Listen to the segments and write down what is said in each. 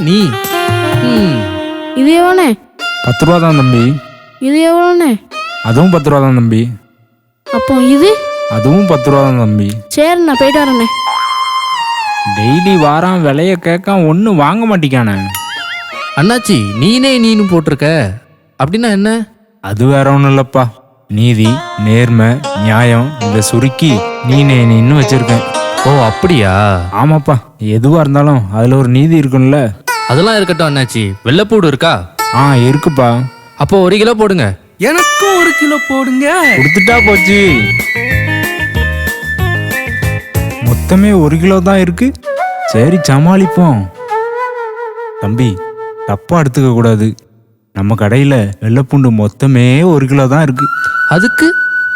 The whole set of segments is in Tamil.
நீ. இது எவ்வளோண்ணே? 10 ரூபா தான் தம்பி. இது எவ்வளோண்ணே? அதுவும் 10 ரூபா தான் தம்பி. அப்போ இது? அதுவும் 10 ரூபா தான் தம்பி. சரி, நான் போயிட்டு வரேண்ணே. டெய்லி வாரம் விலைய கேட்க ஒன்றும் வாங்க மாட்டிக்கானே. அண்ணாச்சி நீனு போட்டிருக்க, அப்படின்னா என்ன? அது வேற ஒன்றும் இல்லப்பா. நீதி, நேர்மை, நியாயம் இதை சுருக்கி நீன்னு வச்சிருக்கேன். ஓ அப்படியா? ஆமாப்பா, எதுவா இருந்தாலும் அதுல ஒரு நீதி இருக்கும்ல. அதெல்லாம் இருக்கட்டும் அண்ணாச்சி. வெள்ளைப்பூடு இருக்கா? இருக்குப்பா. அப்போ 1 கிலோ போடுங்க. எனக்கும் 1 கிலோ போடுங்க. கொடுத்துட்டா போச்சு. மொத்தமே 1 கிலோ தான் இருக்கு. சரி, சமாளிப்போம். தம்பி, தப்பா எடுத்துக்க கூடாது. நம்ம கடையில வெள்ளைப்பூண்டு மொத்தமே 1 கிலோ தான் இருக்கு. அதுக்கு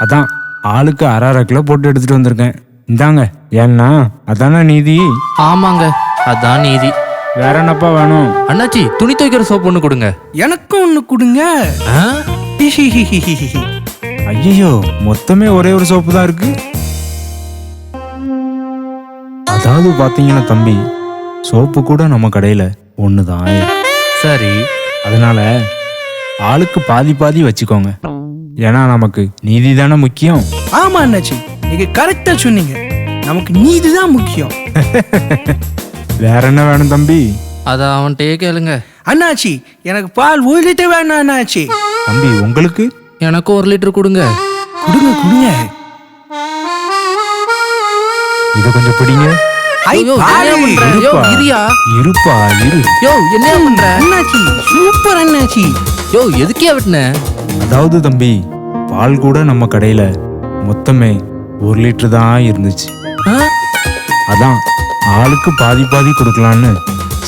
அதான் ஆளுக்கு 1/2 கிலோ போட்டு எடுத்துட்டு வந்திருக்கேன். இந்தாங்க. ஏன்னா அதானே நீதி. ஆமாங்க, அதான் நீதி. வேற என்னப்பா வேணும்? அண்ணாச்சி துணி துவைக்கிற சோப்பு 1 கொடுங்க. எனக்கும் 1 கொடுங்க. ஐயோ, மொத்தமே ஒரே ஒரு சோப்பு தான் இருக்கு. அதாவது பாத்தீங்கன்னா தம்பி, சோப்பு கூட நம்ம கடையில 1 தான். சரி, அதனால ஆளுக்கு பாதி பாதி வச்சுக்கோங்க. ஏன்னா நமக்கு நீதி தானே முக்கியம். ஆமா அண்ணாச்சி, நீங்க கரெக்டா சொன்னீங்க. நமக்கு நீதி தான் முக்கியம். வேற என்ன வேணும் தம்பி? அத அவன்கிட்டயே கேளுங்க. அண்ணாச்சி, எனக்கு பால் 1 லிட்டர் வேணும் அண்ணாச்சி. தம்பி, உங்களுக்கு? எனக்கு 1 லிட்டர் கொடுங்க. கொடுங்க. இத கொஞ்சம் பிடிங்க. இருப்பா. என்ன பண்ற அண்ணாச்சி? சூப்பர் அண்ணாச்சி. எதுக்கே விட்டுன? அதாவது தம்பி, பால் கூட நம்ம கடையில மொத்தமே 1 லிட்டர் தான் இருந்துச்சு. அதான் ஆளுக்கு பாதி பாதி கொடுக்கலான்னு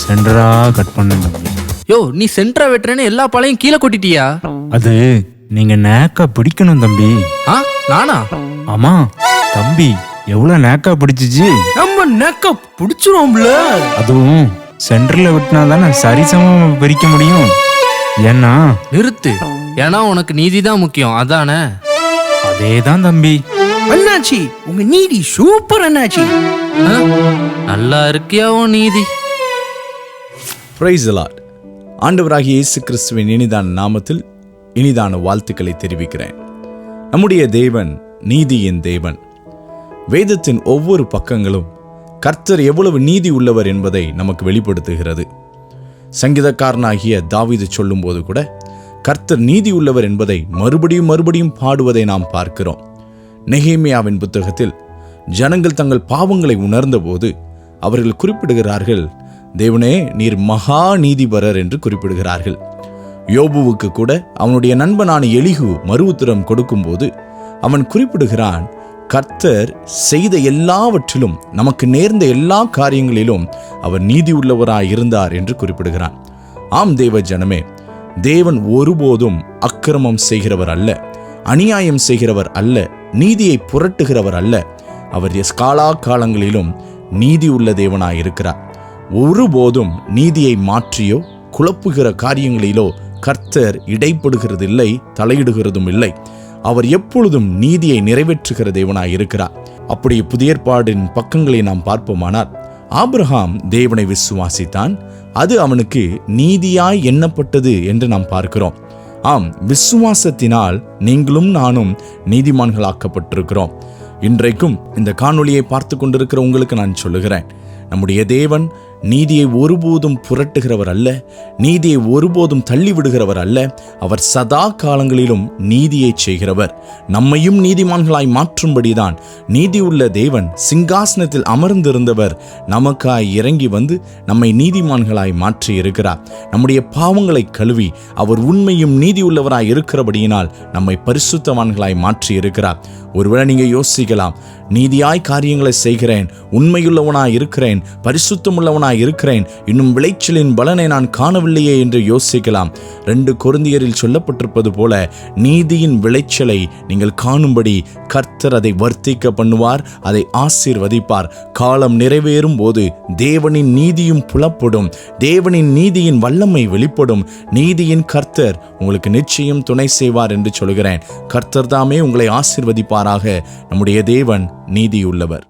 சென்டரா கட் பண்ண தம்பி. நீ சென்டரா வெட்டுறேன்னு எல்லா பாலையும் கீழே கொட்டிட்டியா? அது நீங்க நேக்கா பிடிக்கணும் தம்பி. நானா? ஆமா தம்பி, எவ்வளவு நேக்கா பிடிச்சிச்சு. நம்ம நேக்கா பிடிச்சிருவோம்ல. அதுவும் சென்டர்ல விட்டுனா தானே சரிசமமா பிரிக்க முடியும். ஏன்னா நிறுத்து. ஏன்னா உனக்கு நீதி தான் முக்கியம், அதானே? அதேதான் தம்பி. அண்ணாச்சி, உங்க நீதி சூப்பர் அண்ணாச்சி. நல்லா இருக்கியா உன் நீதி? Praise the Lord. ஆண்டவராகிய இயேசு கிறிஸ்துவின் இனிதான நாமத்தில் இனிதான வாழ்த்துக்களை தெரிவிக்கிறேன். நம்முடைய தேவன் நீதியின் தேவன். வேதத்தின் ஒவ்வொரு பக்கங்களும் கர்த்தர் எவ்வளவு நீதி உள்ளவர் என்பதை நமக்கு வெளிப்படுத்துகிறது. சங்கீதக்காரனாகிய தாவீது சொல்லும் போது கூட கர்த்தர் நீதி உள்ளவர் என்பதை மறுபடியும் பாடுவதை நாம் பார்க்கிறோம். நெகேமியாவின் புத்தகத்தில் ஜனங்கள் தங்கள் பாவங்களை உணர்ந்த போது அவர்கள் குறிப்பிடுகிறார்கள், தேவனே நீர் மகா நீதிபரர் என்று குறிப்பிடுகிறார்கள். யோபுவுக்கு கூட அவனுடைய நண்பனான எலிகு மறு உத்தரம் கொடுக்கும் போது அவன் குறிப்பிடுகிறான், கர்த்தர் செய்த எல்லாவற்றிலும் நமக்கு நேர்ந்த எல்லா காரியங்களிலும் அவர் நீதி உள்ளவராய் இருந்தார் என்று குறிப்பிடுகிறான். ஆம் தேவ ஜனமே, தேவன் ஒருபோதும் அக்கிரமம் செய்கிறவர் அல்ல, அநியாயம் செய்கிறவர் அல்ல, நீதியை புரட்டுகிறவர் அல்ல. அவர் காலா காலங்களிலும் நீதி உள்ள தேவனாய் இருக்கிறார். ஒருபோதும் நீதியை மாற்றியோ குழப்புகிற காரியங்களிலோ கர்த்தர் இடைப்படுகிறதில்லை, தலையிடுகிறதும் இல்லை. அவர் எப்பொழுதும் நீதியை நிறைவேற்றுகிற தேவனாய் இருக்கிறார். அப்படி புதிய ஏற்பாடின் பக்கங்களை நாம் பார்ப்போமானால், ஆபிரகாம் தேவனை விசுவாசித்தான், அது அவனுக்கு நீதியாய் எண்ணப்பட்டது என்று நாம் பார்க்கிறோம். ஆம், விசுவாசத்தினால் நீங்களும் நானும் நீதிமான்களாக்கப்பட்டிருக்கிறோம். இன்றைக்கும் இந்த காணொளியை பார்த்து கொண்டிருக்கிற உங்களுக்கு நான் சொல்லுகிறேன், நம்முடைய தேவன் நீதியை ஒருபோதும் புரட்டுகிறவர் அல்ல, நீதியை ஒருபோதும் தள்ளிவிடுகிறவர் அல்ல. அவர் சதா காலங்களிலும் நீதியை செய்கிறவர். நம்மையும் நீதிமான்களாய் மாற்றும்படிதான் நீதியுள்ள தேவன் சிங்காசனத்தில் அமர்ந்திருந்தவர் நமக்காய் இறங்கி வந்து நம்மை நீதிமான்களாய் மாற்றி இருக்கிறார். நம்முடைய பாவங்களை கழுவி அவர் உண்மையும் நீதியுள்ளவராய் இருக்கிறபடியினால் நம்மை பரிசுத்தவான்களாய் மாற்றி இருக்கிறார். ஒருவேளை நீங்க யோசிக்கலாம், நீதியாய் காரியங்களை செய்கிறேன், உண்மையுள்ளவனாய் இருக்கிறேன், பரிசுத்தமுள்ளவனாய் இருக்கிறேன், இன்னும் விளைச்சலின் பலனை நான் காணவில்லையே என்று யோசிக்கலாம். 2 கொரிந்தியரில் சொல்லப்பட்டிருப்பது போல நீதியின் விளைச்சலை நீங்கள் காணும்படி கர்த்தர் அதை வர்த்திக்க பண்ணுவார், அதை ஆசீர்வதிப்பார். காலம் நிறைவேறும் போது தேவனின் நீதியும் புலப்படும், தேவனின் நீதியின் வல்லமை வெளிப்படும். நீதியின் கர்த்தர் உங்களுக்கு நிச்சயம் துணை செய்வார் என்று சொல்கிறேன். கர்த்தர் தாமே உங்களை ஆசீர்வதிப்பாராக. நம்முடைய தேவன் நீதியுள்ளவர்.